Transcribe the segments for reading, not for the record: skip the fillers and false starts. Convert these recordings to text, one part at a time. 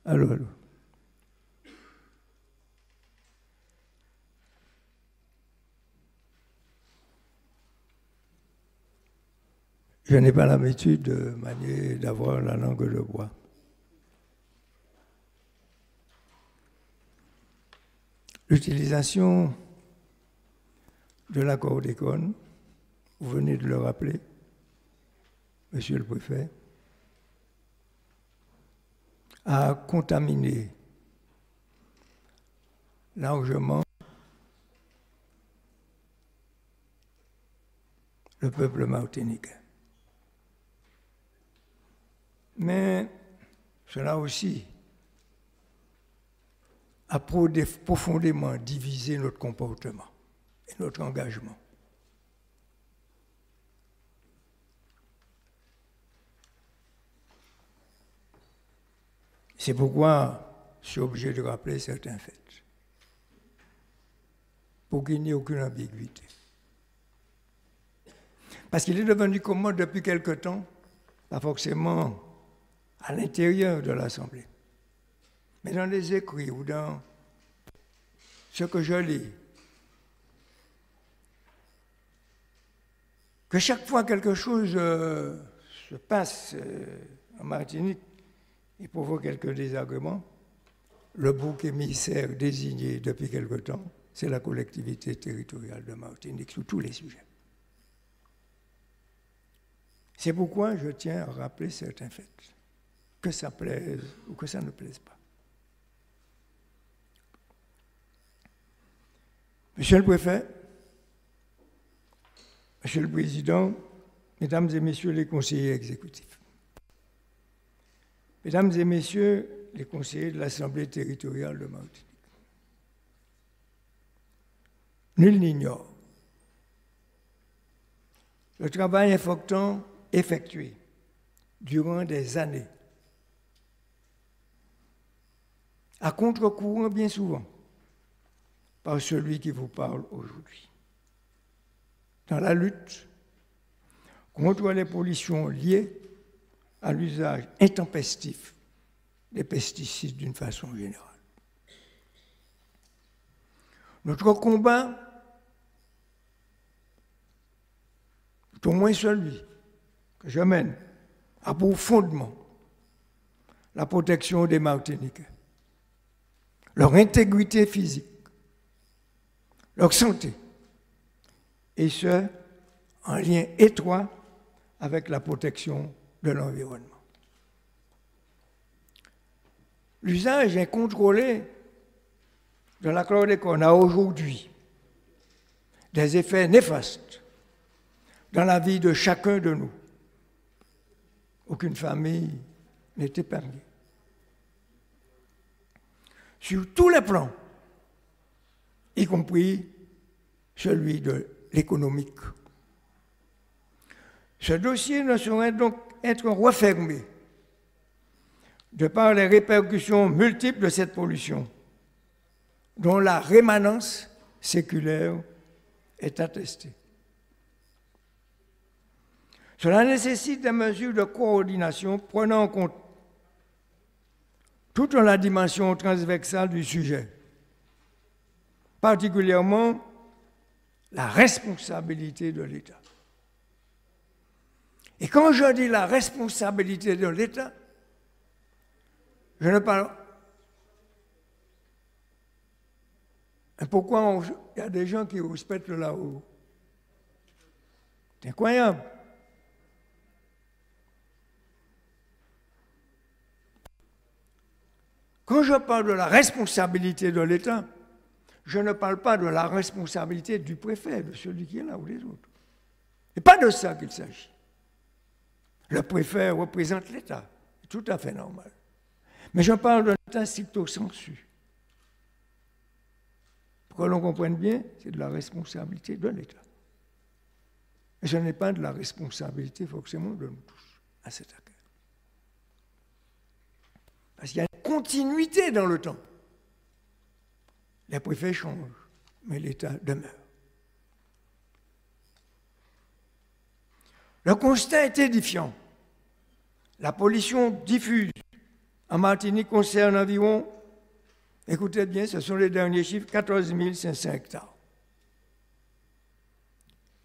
Allô. Je n'ai pas l'habitude de manier, d'avoir la langue de bois. L'utilisation de l'accordéon, vous venez de le rappeler, Monsieur le Préfet, a contaminé largement le peuple martiniquais. Mais cela aussi a profondément divisé notre comportement et notre engagement. C'est pourquoi je suis obligé de rappeler certains faits, pour qu'il n'y ait aucune ambiguïté. Parce qu'il est devenu commun depuis quelque temps, pas forcément à l'intérieur de l'Assemblée, mais dans les écrits ou dans ce que je lis, que chaque fois quelque chose se passe en Martinique, il provoque quelques désagréments, le bouc émissaire désigné depuis quelque temps, c'est la collectivité territoriale de Martinique sur tous les sujets. C'est pourquoi je tiens à rappeler certains faits, que ça plaise ou que ça ne plaise pas. Monsieur le Préfet, Monsieur le Président, Mesdames et Messieurs les conseillers exécutifs, Mesdames et Messieurs les conseillers de l'Assemblée territoriale de Martinique, nul n'ignore le travail important effectué durant des années, à contre-courant bien souvent, par celui qui vous parle aujourd'hui, dans la lutte contre les pollutions liées à l'usage intempestif des pesticides d'une façon générale. Notre combat, tout au moins celui que je mène, a pour fondement la protection des Martiniquais, leur intégrité physique, leur santé, et ce, en lien étroit avec la protection de l'environnement. L'usage incontrôlé de la chlordécone a aujourd'hui des effets néfastes dans la vie de chacun de nous. Aucune famille n'est épargnée. Sur tous les plans, y compris celui de l'économique. Ce dossier ne saurait donc être refermé de par les répercussions multiples de cette pollution, dont la rémanence séculaire est attestée. Cela nécessite des mesures de coordination prenant en compte toute la dimension transversale du sujet, particulièrement la responsabilité de l'État. Et quand je dis la responsabilité de l'État, je ne parle... Et pourquoi il y a des gens qui respectent là-haut? C'est incroyable. Quand je parle de la responsabilité de l'État, je ne parle pas de la responsabilité du préfet, de celui qui est là ou des autres. Ce n'est pas de ça qu'il s'agit. Le préfet représente l'État, c'est tout à fait normal. Mais je parle de l'État stricto sensu. Pour que l'on comprenne bien, c'est de la responsabilité de l'État. Et ce n'est pas de la responsabilité forcément de nous tous à cet accueil. Parce qu'il y a une continuité dans le temps. Les préfets changent, mais l'État demeure. Le constat est édifiant. La pollution diffuse en Martinique concerne environ, écoutez bien, ce sont les derniers chiffres, 14 500 hectares.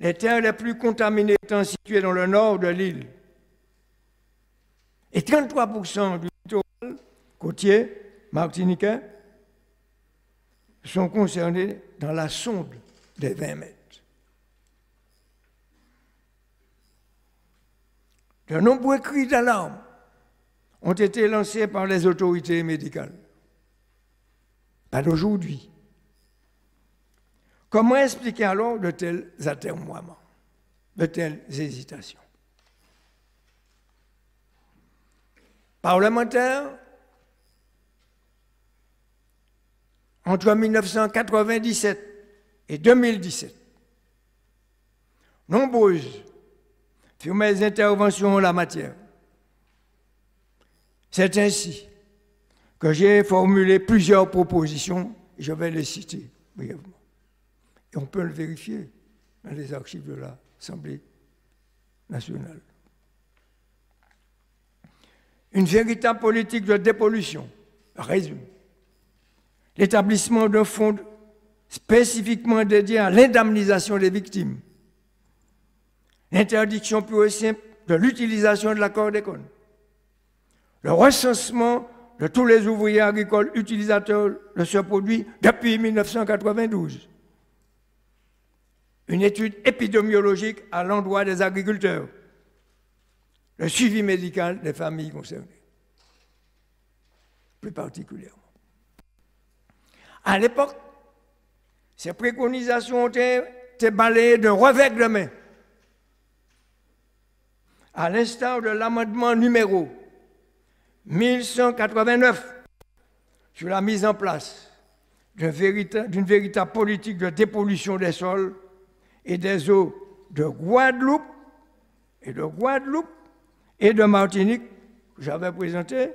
Les terres les plus contaminées étant situées dans le nord de l'île. Et 33% du littoral côtier martiniquais sont concernés dans la sonde des 20 mètres. De nombreux cris d'alarme ont été lancés par les autorités médicales. Pas d'aujourd'hui. Comment expliquer alors de tels atermoiements, de telles hésitations? Parlementaires, entre 1997 et 2017, nombreuses furent mes interventions en la matière. C'est ainsi que j'ai formulé plusieurs propositions, et je vais les citer brièvement. Et on peut le vérifier dans les archives de l'Assemblée nationale. Une véritable politique de dépollution résume l'établissement d'un fonds spécifiquement dédié à l'indemnisation des victimes, l'interdiction pure et simple de l'utilisation de la chlordécone, le recensement de tous les ouvriers agricoles utilisateurs de ce produit depuis 1992, une étude épidémiologique à l'endroit des agriculteurs, le suivi médical des familles concernées, plus particulièrement. À l'époque, ces préconisations ont été balayées d'un revers de main, à l'instar de l'amendement numéro 1189 sur la mise en place d'une véritable politique de dépollution des sols et des eaux de Guadeloupe et de Martinique, que j'avais présenté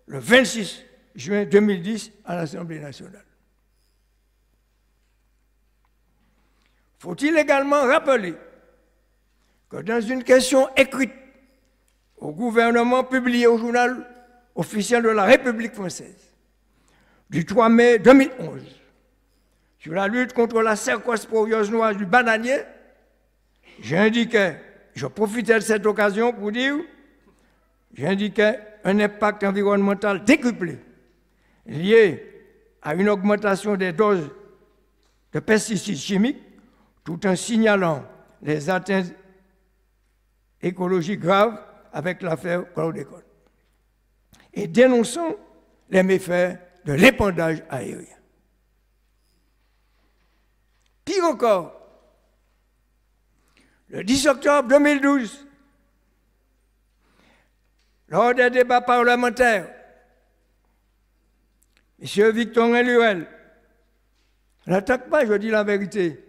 le 26 juin 2010 à l'Assemblée nationale. Faut-il également rappeler que dans une question écrite au gouvernement publiée au journal officiel de la République française du 3 mai 2011 sur la lutte contre la cercosporiose noire du bananier, je profitais de cette occasion pour dire, j'indiquais un impact environnemental décuplé lié à une augmentation des doses de pesticides chimiques, tout en signalant les atteintes écologiques graves avec l'affaire chlordécone et dénonçant les méfaits de l'épandage aérien. Pire encore, le 10 octobre 2012, lors des débats parlementaires, M. Victorin Lurel n'attaque pas, je dis la vérité,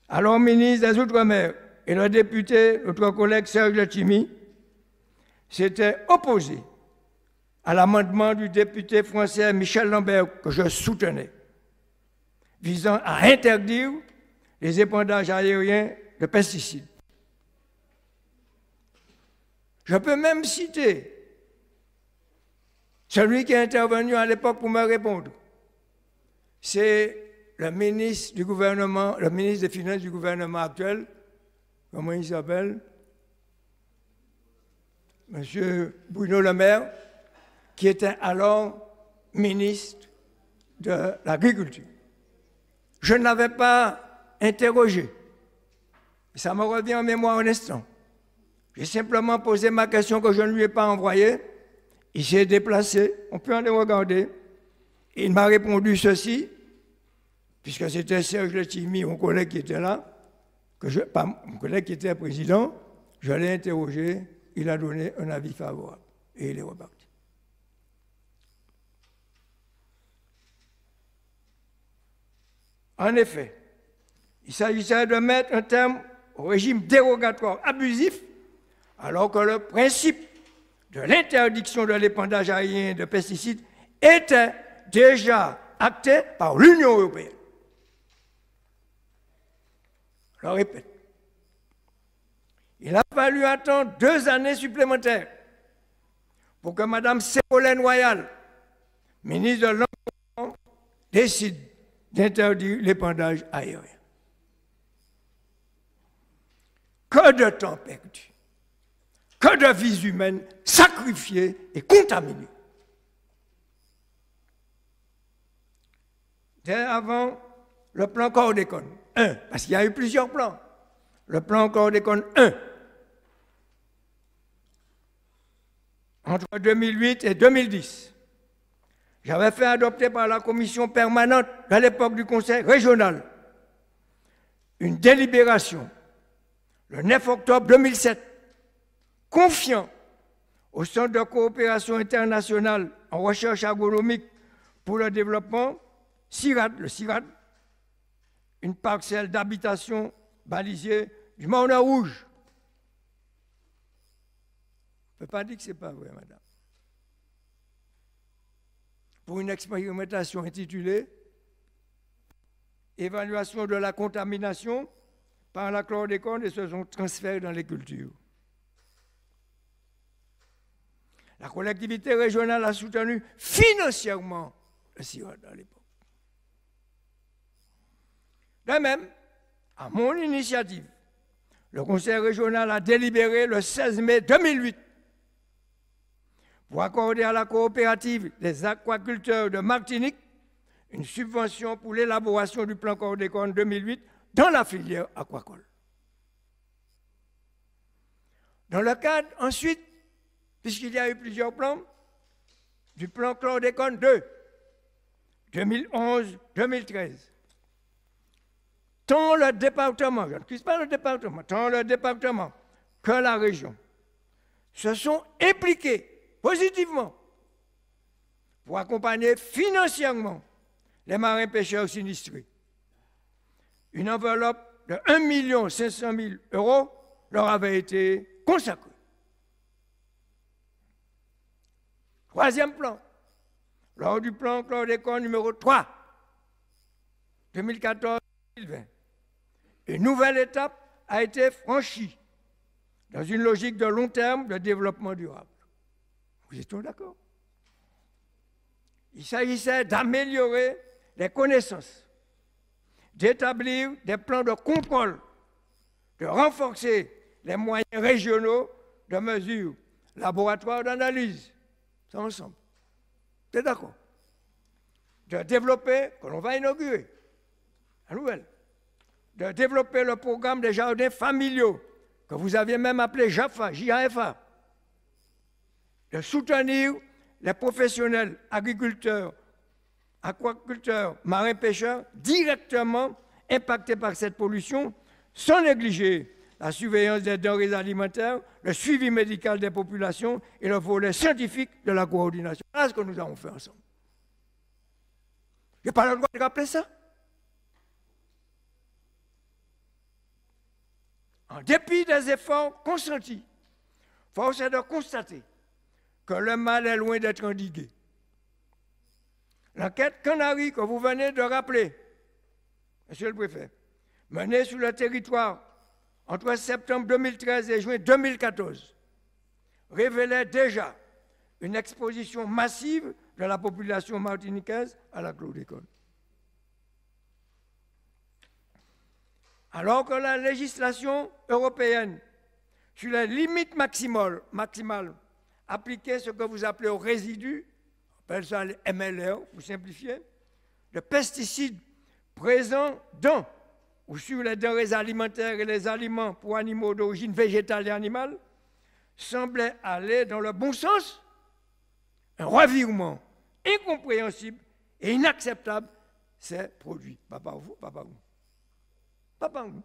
alors ministre des Outre-mer et le député, notre collègue Serge Letchimy, s'était opposé à l'amendement du député français Michel Lambert que je soutenais, visant à interdire les épandages aériens de pesticides. Je peux même citer celui qui est intervenu à l'époque pour me répondre. C'est le ministre du gouvernement, le ministre des Finances du gouvernement actuel, comment il s'appelle? Monsieur Bruno Le Maire, qui était alors ministre de l'Agriculture. Je ne l'avais pas interrogé. Ça me revient en mémoire un instant. J'ai simplement posé ma question que je ne lui ai pas envoyée. Il s'est déplacé, on peut aller regarder. Et il m'a répondu ceci, puisque c'était Serge Letchimy, mon collègue qui était là, pas mon collègue qui était président, je l'ai interrogé, il a donné un avis favorable et il est reparti. En effet, il s'agissait de mettre un terme au régime dérogatoire abusif, alors que le principe de l'interdiction de l'épandage aérien de pesticides était déjà acté par l'Union européenne. Je le répète. Il a fallu attendre 2 années supplémentaires pour que Mme Ségolène Royal, ministre de l'Environnement, décide d'interdire l'épandage aérien. Que de temps perdu, que de vies humaines sacrifiées et contaminées. Dès avant le plan Chlordécone 1, parce qu'il y a eu plusieurs plans, le plan Chlordécone 1, entre 2008 et 2010, j'avais fait adopter par la commission permanente à l'époque du conseil régional une délibération le 9 octobre 2007, confiant au Centre de coopération internationale en recherche agronomique pour le développement, le CIRAD, une parcelle d'habitation balisée du Morne Rouge. Je ne peux pas dire que ce n'est pas vrai, madame. Pour une expérimentation intitulée « Évaluation de la contamination par la chlordécone et son transfert dans les cultures ». La collectivité régionale a soutenu financièrement le CIRAD à l'époque. De même, à mon initiative, le conseil régional a délibéré le 16 mai 2008 pour accorder à la coopérative des aquaculteurs de Martinique une subvention pour l'élaboration du plan Chlordécone 2008 dans la filière aquacole. Dans le cadre, ensuite, puisqu'il y a eu plusieurs plans, du plan Chlordécone 2, 2011-2013, tant le département, je ne dis pas le département, tant le département que la région se sont impliqués positivement pour accompagner financièrement les marins pêcheurs sinistrés. Une enveloppe de 1 500 000 € leur avait été consacrée. Troisième plan, lors du plan Chlordécone numéro 3, 2014-2020, une nouvelle étape a été franchie dans une logique de long terme de développement durable. Vous êtes tous d'accord? Il s'agissait d'améliorer les connaissances, d'établir des plans de contrôle, de renforcer les moyens régionaux de mesure, laboratoires d'analyse, ça ensemble. Vous êtes d'accord? De développer, que l'on va inaugurer, la nouvelle, de développer le programme des jardins familiaux, que vous aviez même appelé JAFA, JAFA, de soutenir les professionnels agriculteurs, aquaculteurs, marins-pêcheurs directement impactés par cette pollution, sans négliger la surveillance des denrées alimentaires, le suivi médical des populations et le volet scientifique de la coordination. Voilà ce que nous avons fait ensemble. Je n'ai pas le droit de rappeler ça. En dépit des efforts consentis, force est de constater que le mal est loin d'être endigué. L'enquête Canari que vous venez de rappeler, monsieur le préfet, menée sur le territoire entre septembre 2013 et juin 2014, révélait déjà une exposition massive de la population martiniquaise à la chlordécone. Alors que la législation européenne sur les limites maximales appliquait ce que vous appelez aux résidus, on appelle ça les MLR pour simplifier, de pesticides présents dans ou sur les denrées alimentaires et les aliments pour animaux d'origine végétale et animale, semblait aller dans le bon sens, un revirement incompréhensible et inacceptable ces produits. Pas par vous, pas par vous. Pas par vous.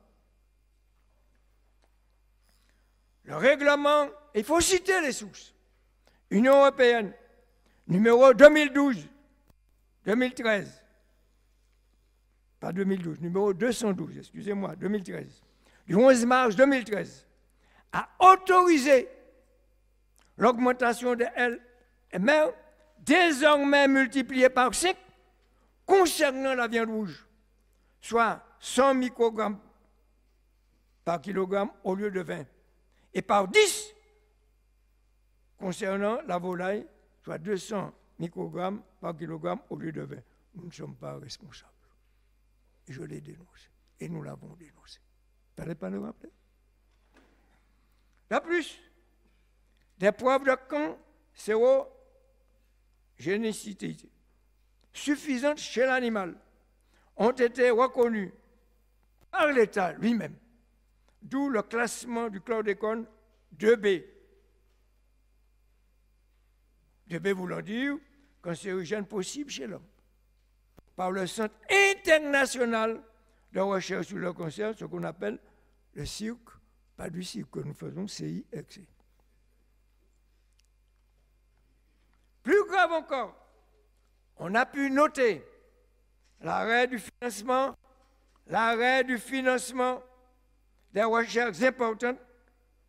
Le règlement, il faut citer les sources. Union européenne, numéro 2012-2013, pas 2012, numéro 212, excusez-moi, 2013, du 11 mars 2013, a autorisé l'augmentation des LMR, désormais multipliée par 5, concernant la viande rouge, soit 100 microgrammes par kilogramme au lieu de 20, et par 10 concernant la volaille, soit 200 microgrammes par kilogramme au lieu de 20. Nous ne sommes pas responsables. Et je l'ai dénoncé. Et nous l'avons dénoncé. Vous n'allez pas nous rappeler? De plus, des preuves de cancérogénicité suffisantes chez l'animal ont été reconnues par l'État lui-même, d'où le classement du chlordécone 2B. 2B voulant dire cancérigène possible chez l'homme, par le Centre international de recherche sur le cancer, ce qu'on appelle le CIRC, pas du CIRC que nous faisons, CIRC. Plus grave encore, on a pu noter l'arrêt du financement des recherches importantes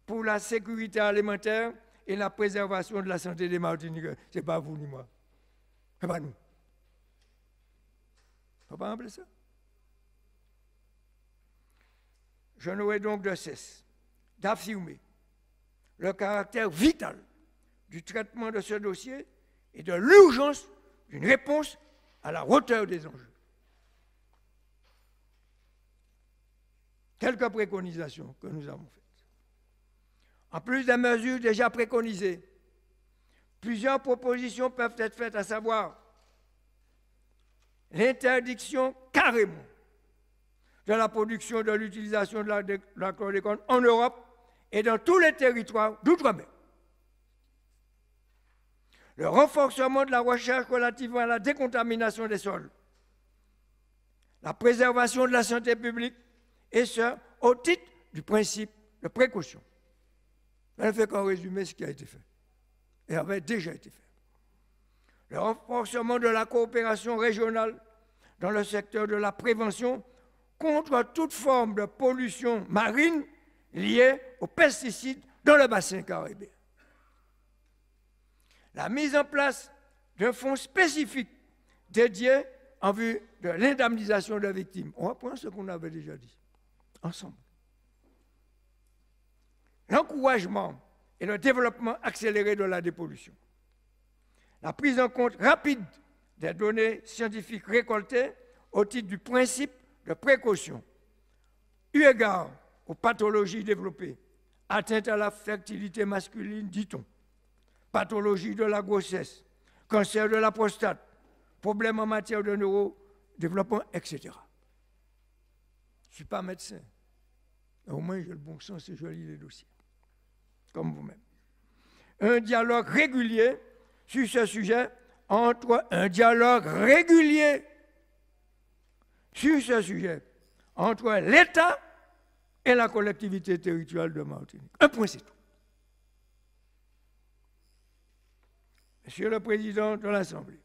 pour la sécurité alimentaire et la préservation de la santé des Martiniquais. Ce n'est pas vous ni moi. Ce n'est pas nous. Il ne faut pas rappeler ça. Je n'aurai donc de cesse d'affirmer le caractère vital du traitement de ce dossier et de l'urgence d'une réponse à la hauteur des enjeux. Quelques préconisations que nous avons faites. En plus des mesures déjà préconisées, plusieurs propositions peuvent être faites, à savoir l'interdiction carrément de la production de l'utilisation de la chlordécone en Europe et dans tous les territoires d'outre-mer. Le renforcement de la recherche relative à la décontamination des sols, la préservation de la santé publique, et ce, au titre du principe de précaution. Je ne fais qu'en résumer ce qui a été fait, et avait déjà été fait. Le renforcement de la coopération régionale dans le secteur de la prévention contre toute forme de pollution marine liée aux pesticides dans le bassin caribéen. La mise en place d'un fonds spécifique dédié en vue de l'indemnisation des victimes. On reprend ce qu'on avait déjà dit, ensemble. L'encouragement et le développement accéléré de la dépollution. La prise en compte rapide des données scientifiques récoltées au titre du principe de précaution, eu égard aux pathologies développées, atteinte à la fertilité masculine, dit-on, pathologie de la grossesse, cancer de la prostate, problèmes en matière de neurodéveloppement, etc. Je ne suis pas médecin, mais au moins j'ai le bon sens et je lis les dossiers, comme vous-même. Un dialogue régulier sur ce sujet entre l'État et la collectivité territoriale de Martinique. Un point, c'est tout. Monsieur le Président de l'Assemblée,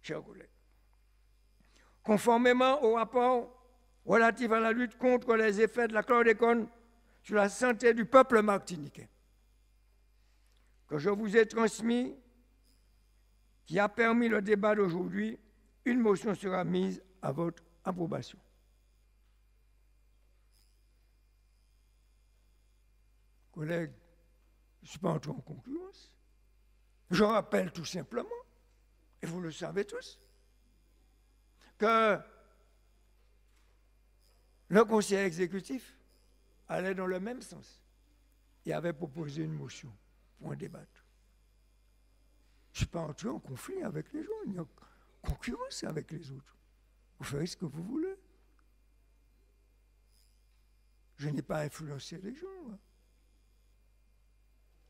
chers collègues, conformément au rapport relatif à la lutte contre les effets de la chlordécone sur la santé du peuple martiniquais, que je vous ai transmis, qui a permis le débat d'aujourd'hui, une motion sera mise à votre approbation. Collègues, je ne suis pas entré en concurrence. Je rappelle tout simplement, et vous le savez tous, que le conseil exécutif allait dans le même sens et avait proposé une motion pour en débattre. Je ne suis pas entré en conflit avec les gens, ni en concurrence avec les autres. Vous ferez ce que vous voulez. Je n'ai pas influencé les gens. Hein.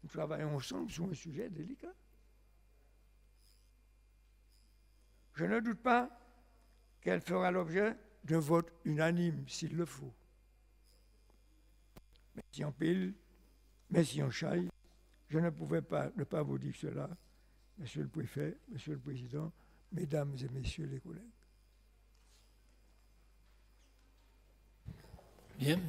Nous travaillons ensemble sur un sujet délicat. Je ne doute pas qu'elle fera l'objet d'un vote unanime, s'il le faut. Mais si en pile, mais si en chaille, je ne pouvais pas ne pas vous dire cela, Monsieur le Préfet, Monsieur le Président, Mesdames et Messieurs les collègues. Bien.